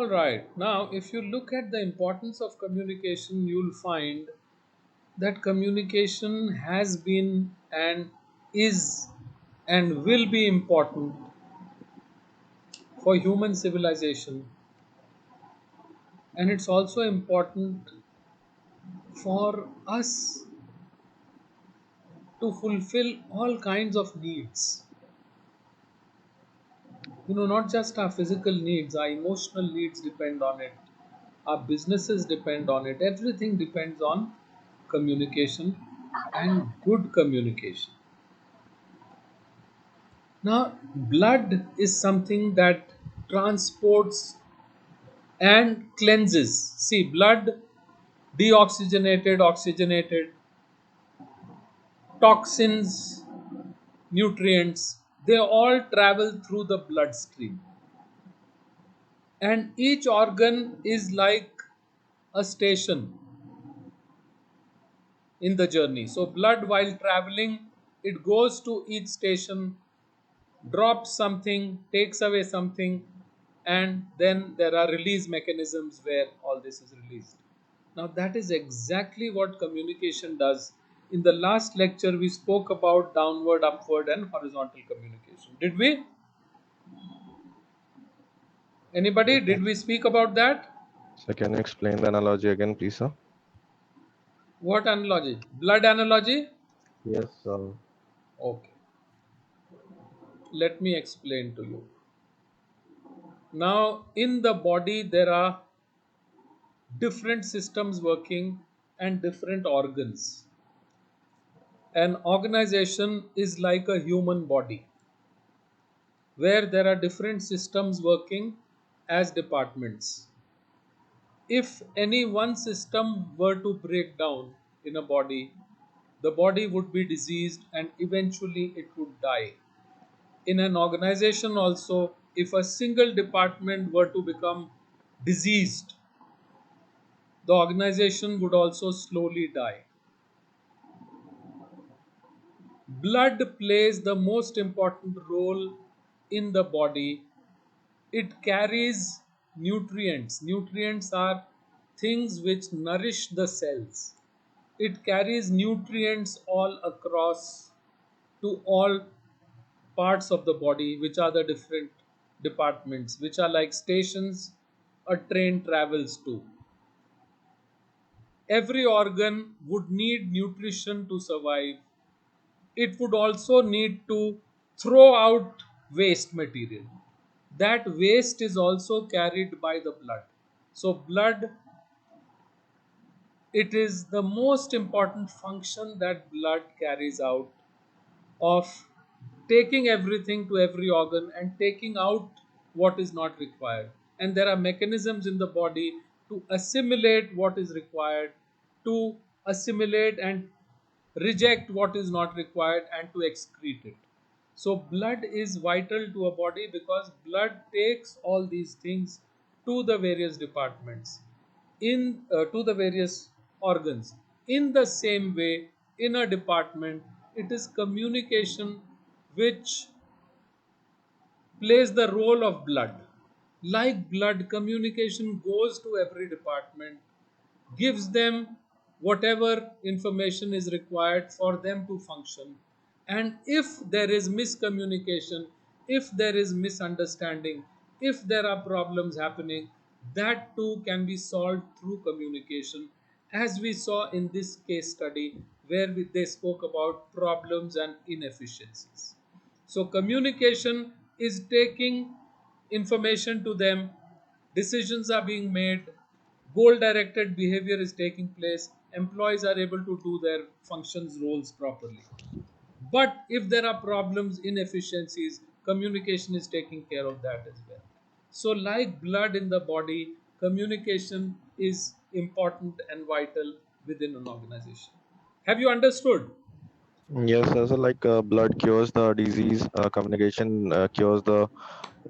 All right. Now, if you look at the importance of communication, you'll find that communication has been and is and will be important for human civilization, and it's also important for us to fulfill all kinds of needs. Not just our physical needs, our emotional needs depend on it, our businesses depend on it, everything depends on communication and good communication. Now, blood is something that transports and cleanses. See, blood, deoxygenated, oxygenated, toxins, nutrients, they all travel through the bloodstream. And each organ is like a station in the journey. So, blood, while traveling, it goes to each station, drops something, takes away something, and then there are release mechanisms where all this is released. Now, that is exactly what communication does. In the last lecture, we spoke about downward, upward, and horizontal communication. Did we? Anybody? Okay. Did we speak about that? So can you explain the analogy again, please, sir? What analogy? Blood analogy? Yes, sir. Okay, let me explain to you. Now, in the body, there are different systems working and different organs. An organization is like a human body where there are different systems working as departments. If any one system were to break down in a body, the body would be diseased and eventually it would die. In an organization, also, if a single department were to become diseased, the organization would also slowly die. Blood plays the most important role in the body. It carries nutrients. Nutrients are things which nourish the cells. It carries nutrients all across to all parts of the body, which are the different departments, which are like stations a train travels to. Every organ would need nutrition to survive. It would also need to throw out waste material. That waste is also carried by the blood. So, blood, it is the most important function that blood carries out of taking everything to every organ and taking out what is not required. And there are mechanisms in the body to assimilate what is required, to assimilate and reject what is not required, and to excrete it. So, blood is vital to a body because blood takes all these things to the various departments, to the various organs. In the same way, in a department, it is communication which plays the role of blood. Like blood, communication goes to every department, gives them whatever information is required for them to function. And if there is miscommunication, if there is misunderstanding, if there are problems happening, that too can be solved through communication, as we saw in this case study where they spoke about problems and inefficiencies. So, communication is taking information to them, decisions are being made, goal directed behavior is taking place, employees are able to do their functions, roles properly. But if there are problems, inefficiencies, communication is taking care of that as well. So, like blood in the body, communication is important and vital within an organization. Have you understood? Yes, sir. So like blood cures the disease, communication cures the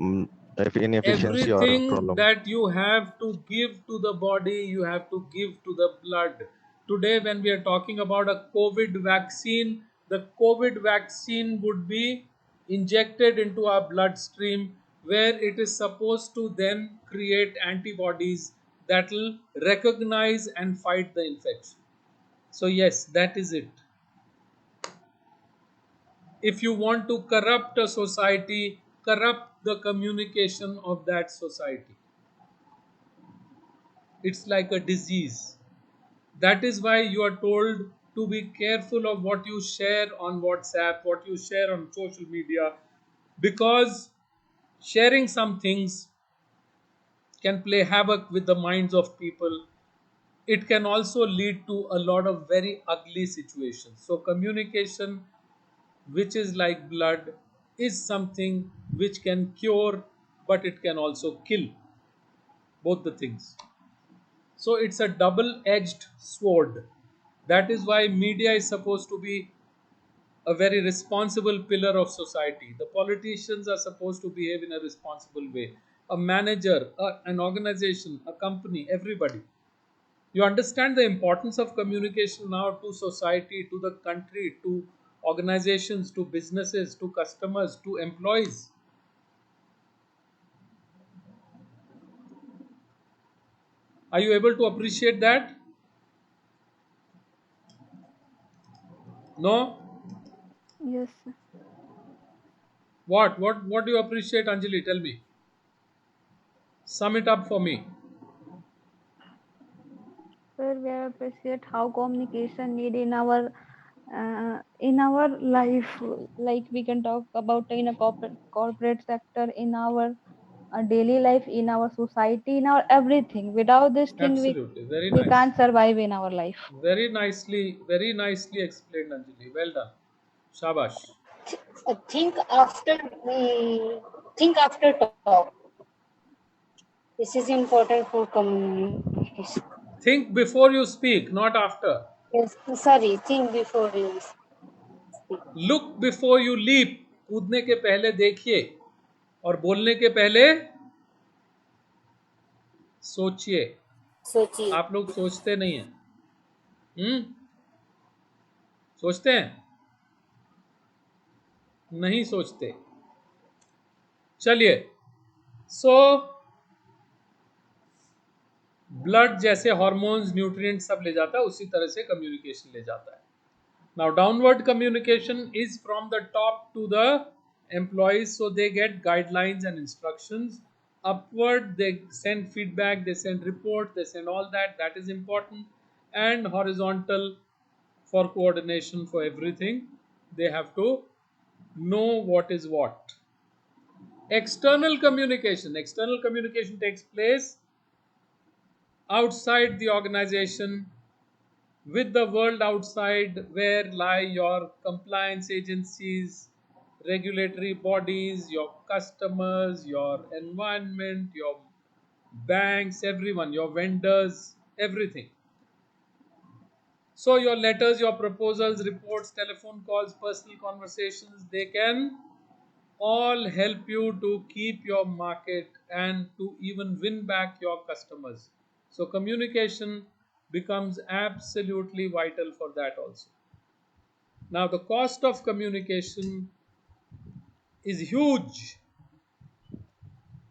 um, inefficiency or Everything problem. that you have to give to the body, you have to give to the blood. Today, when we are talking about a COVID vaccine, the COVID vaccine would be injected into our bloodstream where it is supposed to then create antibodies that will recognize and fight the infection. So, yes, that is it. If you want to corrupt a society, corrupt the communication of that society. It's like a disease. That is why you are told to be careful of what you share on WhatsApp, what you share on social media, because sharing some things can play havoc with the minds of people. It can also lead to a lot of very ugly situations. So, communication, which is like blood, is something which can cure, but it can also kill, both the things. So it's a double edged sword. That is why media is supposed to be a very responsible pillar of society. The politicians are supposed to behave in a responsible way. A manager, an organization, a company, everybody. You understand the importance of communication now to society, to the country, to organizations, to businesses, to customers, to employees. Are you able to appreciate that? No? Yes, sir. What do you appreciate, Anjali? Tell me. Sum it up for me. Sir, we appreciate how communication need in our life. Like we can talk about in a corporate sector, in our daily life, in our society, in our everything. Without this thing, Absolutely. Very we nice. can't survive in our life. Very nicely explained, Anjali. Well done. Shabash. Think after think after talk. This is important for communication. Think before you speak, not after. Yes, sorry, think before you speak. Look before you leap. कूदने के पहले देखिए और बोलने के पहले सोचिए. सोचिए. आप लोग सोचते नहीं हैं. सोचते हैं? नहीं सोचते. चलिए. सो ब्लड जैसे हार्मोन्स, न्यूट्रिएंट्स सब ले जाता है, उसी तरह से कम्युनिकेशन ले जाता है. Now, downward communication is from the top to the employees, so they get guidelines and instructions. Upward, they send feedback, they send report, they send all that. That is important. And horizontal, for coordination for everything, they have to know what is what. External communication. External communication takes place outside the organization, with the world outside, where lie your compliance agencies, regulatory bodies, your customers, your environment, your banks, everyone, your vendors, everything. So, your letters, your proposals, reports, telephone calls, personal conversations, they can all help you to keep your market and to even win back your customers. So, communication becomes absolutely vital for that also. Now, the cost of communication is huge.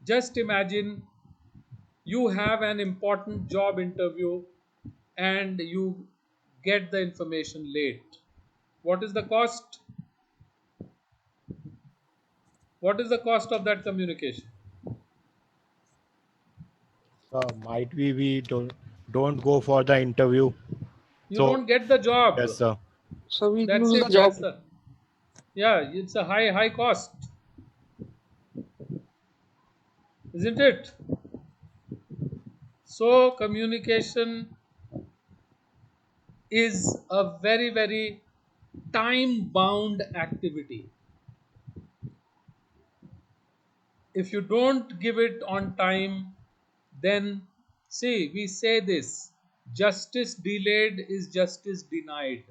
Just imagine you have an important job interview and you get the information late. What is the cost? What is the cost of that communication? Might we don't go for the interview. You So don't get the job. yes, sir. So we That's lose the it. job. Yeah, it's a high cost, isn't it? So communication is a very time bound activity. If you don't give it on time, then see, we say this: justice delayed is justice denied.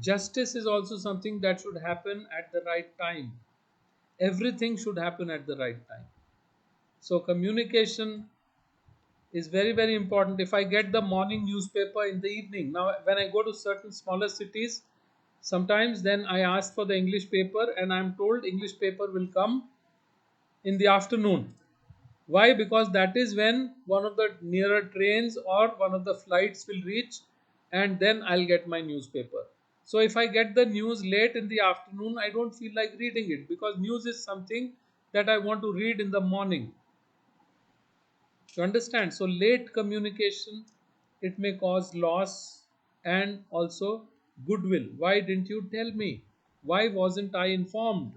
Justice is also something that should happen at the right time. Everything should happen at the right time. So communication is very important. If I get the morning newspaper in the evening, now when I go to certain smaller cities, sometimes then I ask for the English paper and I'm told English paper will come in the afternoon. Why? Because that is when one of the nearer trains or one of the flights will reach, and then I'll get my newspaper. So if I get the news late in the afternoon, I don't feel like reading it, because news is something that I want to read in the morning. You understand? So late communication, it may cause loss and also goodwill. Why didn't you tell me? Why wasn't I informed?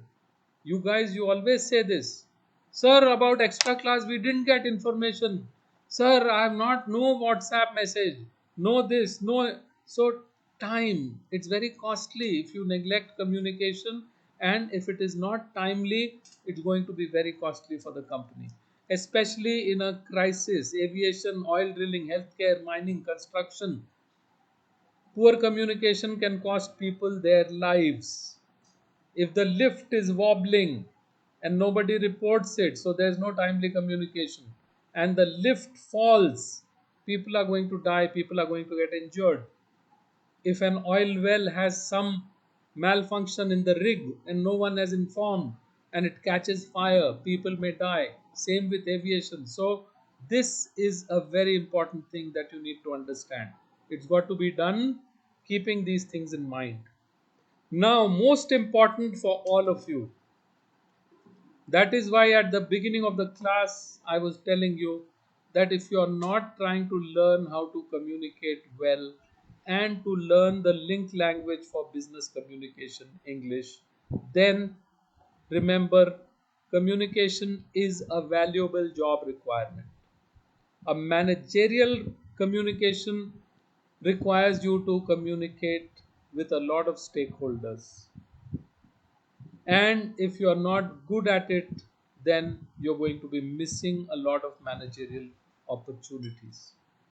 You guys, you always say this. Sir, about extra class, we didn't get information. Sir, I have not no WhatsApp message. No this, no. So time, it's very costly if you neglect communication, and if it is not timely, it's going to be very costly for the company, especially in a crisis. Aviation, oil drilling, healthcare, mining, construction. Poor communication can cost people their lives. If the lift is wobbling and nobody reports it, so there's no timely communication, and the lift falls, people are going to die, people are going to get injured. If an oil well has some malfunction in the rig and no one has informed, and it catches fire, people may die. Same with aviation. So this is a very important thing that you need to understand. It's got to be done keeping these things in mind. Now, most important for all of you, that is why at the beginning of the class I was telling you that if you are not trying to learn how to communicate well and to learn the link language for business communication, English, then remember, communication is a valuable job requirement. A managerial communication requires you to communicate with a lot of stakeholders, and if you are not good at it, then you're going to be missing a lot of managerial opportunities.